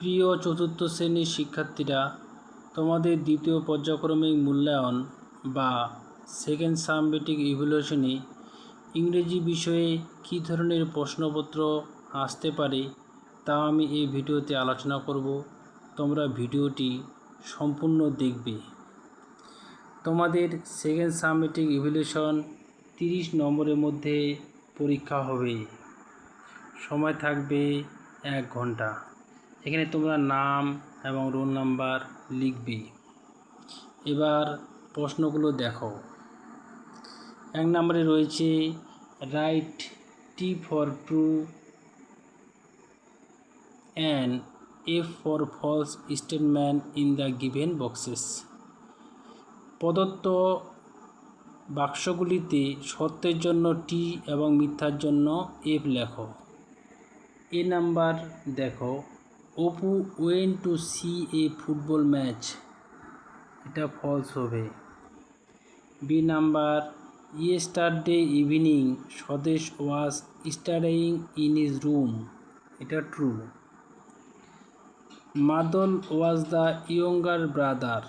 প্রিয় চতুর্থ শ্রেণীর শিক্ষার্থীরা, তোমাদের দ্বিতীয় পর্যায়ক্রমিক মূল্যায়ন বা সেকেন্ড সাবমেট্রিক ইভ্যালুয়েশনে ইংরেজি বিষয়ে কী ধরনের প্রশ্নপত্র আসতে পারে তা আমি এই ভিডিওতে আলোচনা করব। তোমরা ভিডিওটি সম্পূর্ণ দেখবে। তোমাদের সেকেন্ড সাবমেট্রিক ইভ্যালুয়েশন 30 নম্বরের মধ্যে পরীক্ষা হবে। সময় থাকবে 1 ঘন্টা। এখানে তোমরা নাম এবং রোল নাম্বার লিখবে। এবার প্রশ্নগুলো দেখো। 1 নম্বরে রয়েছে write T for true and F for false statement in the given boxes. প্রদত্ত বাক্সগুলিতে সত্যের জন্য টি এবং মিথ্যার জন্য এফ লেখো। এ নাম্বার দেখো, Apu went to see a football match, এটা ফলস হবে। B number, yesterday evening Swadesh was studying in his room, এটা true. Madal was the younger brother,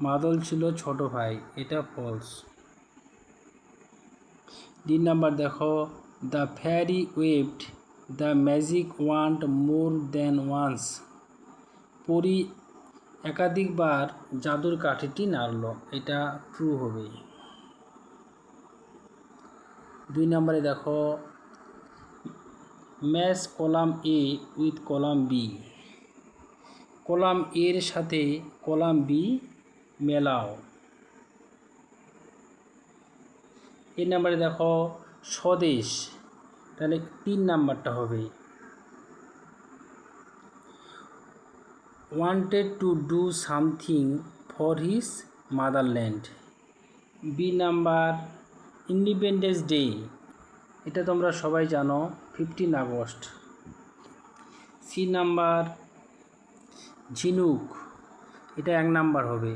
মাদল ছিল ছোট ভাই, এটা ফলস। ডি নাম্বার দেখো, the fairy waved the magic wand more than once, পরি একাধিকবার জাদুর কাঠিটি নাড়ল, এটা ট্রু হবে। 2 নম্বরে দেখো, match column A with column B, column এর সাথে কলাম বি মেলাও। এই নাম্বারে দেখো স্বদেশ, তাহলে 3 নাম্বারটা হবে। wanted to do something for his motherland। B number, independence day, এটা তোমরা সবাই জানো 15 আগস্ট। সি নাম্বার, ঝিনুক, এটা 1 নাম্বার হবে।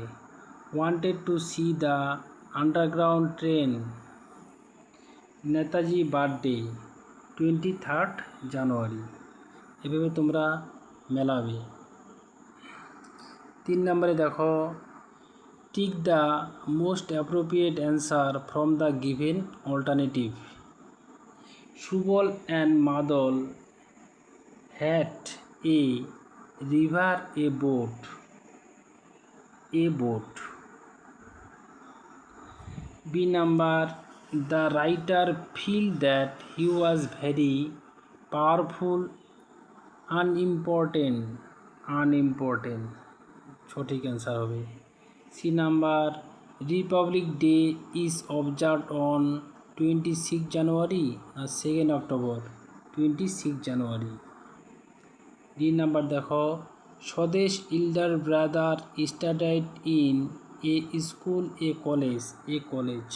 wanted to see the underground train, Netaji birthday 23 January. এভাবে তোমরা মেলাবে। 3 নম্বরে দেখো, tick the most appropriate answer from the given alternative. Subal and Madal had a river a boat, a boat. B number, the writer felt that he was very powerful, unimportant, সঠিক answer হবে। C number, republic day is observed on 26 January আর 2 October, 26 January. D number দেখো, Swadesh elder brother studied in a school a college, a college.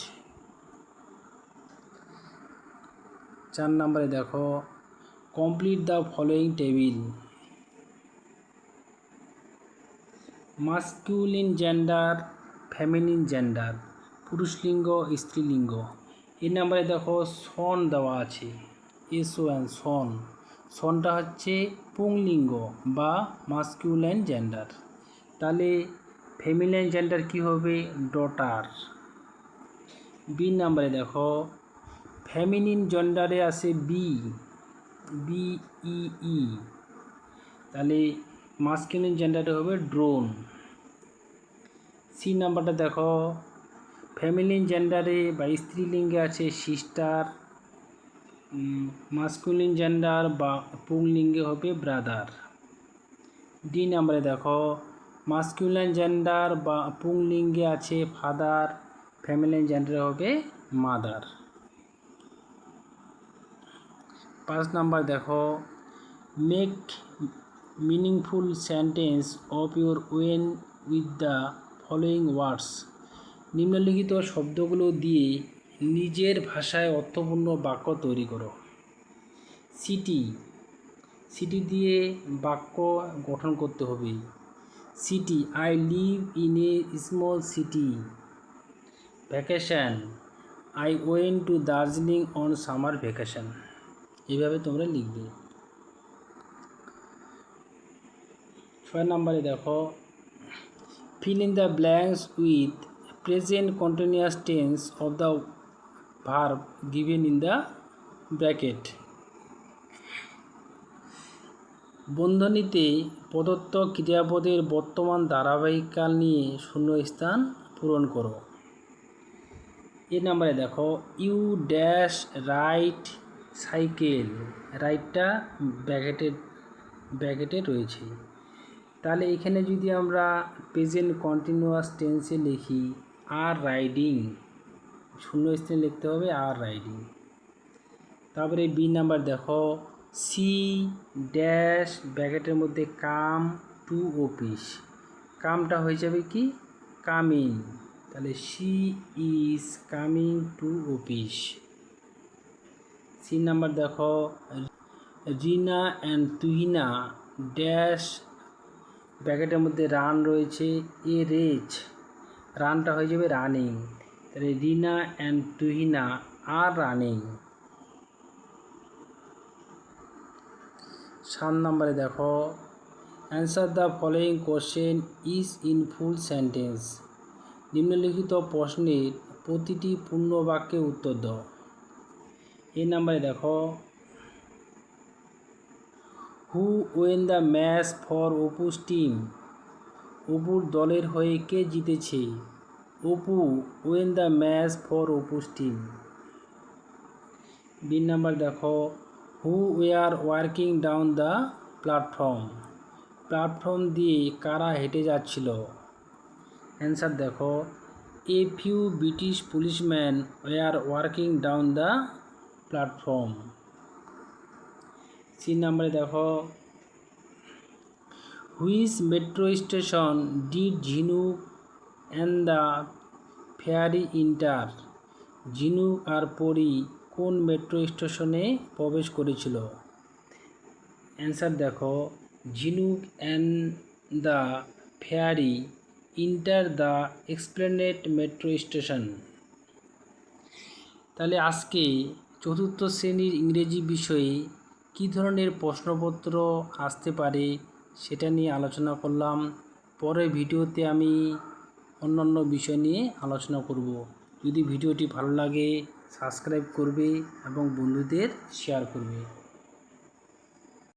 4 নম্বরে দেখো, complete the following table. Masculine gender, feminine gender, পুরুষলিঙ্গ স্ত্রীলিঙ্গ। এই নাম্বারে দেখো সন দেওয়া আছে, SON, সন, সনটা হচ্ছে পুংলিঙ্গ বা মাস্কুলাইন জেন্ডার। তাহলে ফেমিনাইন জেন্ডার কি হবে? ডটার। বি নাম্বারে দেখো, ফেমিনিন জেন্ডারে আছে BEE, তাহলে মাস্কুলিন জেন্ডারে হবে ড্রোন। সি নাম্বারটা দেখো, ফেমিনিন জেন্ডারে বা স্ত্রীলিঙ্গে আছে সিস্টার, মাস্কুলিন জেন্ডার বা পুংলিঙ্গে হবে ব্রাদার। ডি নাম্বারে দেখো, মাস্কুলিন জেন্ডার বা পুংলিঙ্গে আছে ফাদার, ফেমিনিন জেন্ডারে হবে মাদার। 5 নাম্বার দেখো, make meaningful sentence of your own with the following words. নিম্নলিখিত শব্দগুলো দিয়ে নিজের ভাষায় অর্থপূর্ণ বাক্য তৈরি করো। সিটি দিয়ে বাক্য গঠন করতে হবে। City, I live in a small city. Vacation, I went to Darjeeling on summer vacation. এইভাবে তোমরা লিখবে। 6 নম্বরে দেখো fill in the blanks with present continuous tense of the verb given in the bracket। বন্ধনীতে প্রদত্ত ক্রিয়াপদের বর্তমান ধারাবাহিককাল নিয়ে শূন্যস্থান পূরণ করো। এই নম্বরে দেখো ইউ ড্যাশ রাইট সাইকেল, রাইটটা ব্র্যাকেটে রয়েছে। তাহলে এখানে যদি আমরা প্রেজেন্ট কন্টিনিউয়াস টেন্সে লিখি আর রাইডিং, শূন্যস্থানে লিখতে হবে আর রাইডিং। তারপরে বি নাম্বার দেখো সি ড্যাশ ব্র্যাকেটের মধ্যে কাম টু অফিস, কামটা হয়ে যাবে কি কামিং, তাহলে she is coming to office. C number দেখো রিনা অ্যান্ড তুহিনা ড্যাশ ব্র্যাকেটের মধ্যে রান রয়েছে এ রেস, রানটা হয়ে যাবে রানিং, তাহলে রিনা অ্যান্ড তুহিনা আর রানিং। 7 নম্বরে দেখো answer the following question is in full sentence, নিম্নলিখিত প্রশ্নের প্রতিটি পূর্ণ বাক্যে উত্তর দাও। এই নম্বরে দেখো who won the match for Apu's team, অপুর দলের হয়ে কে জিতেছে, Apu won the match for Apu's team. B number দেখো হু ওয়ার ওয়ার্কিং ডাউন দ্য প্ল্যাটফর্ম, প্ল্যাটফর্ম দিয়ে কারা হেঁটে যাচ্ছিল। অ্যান্সার দেখো a few British policeman were ওয়ার্কিং ডাউন দ্য প্ল্যাটফর্ম। সি নাম্বারে দেখো which metro station did Jhinuk and the fairy enter, Jhinuk আর পরি কোন মেট্রো স্টেশনে প্রবেশ করেছিল। অ্যান্সার দেখো Jhinuk and the fairy enter the Esplanade metro station. তাহলে আজকে চতুর্থ শ্রেণীর ইংরেজি বিষয়ে কী ধরনের প্রশ্নপত্র আসতে পারে সেটা নিয়ে আলোচনা করলাম। পরের ভিডিওতে আমি অন্যান্য বিষয় নিয়ে আলোচনা করব। যদি ভিডিওটি ভালো লাগে সাবস্ক্রাইব করবে এবং বন্ধুদের শেয়ার করবে।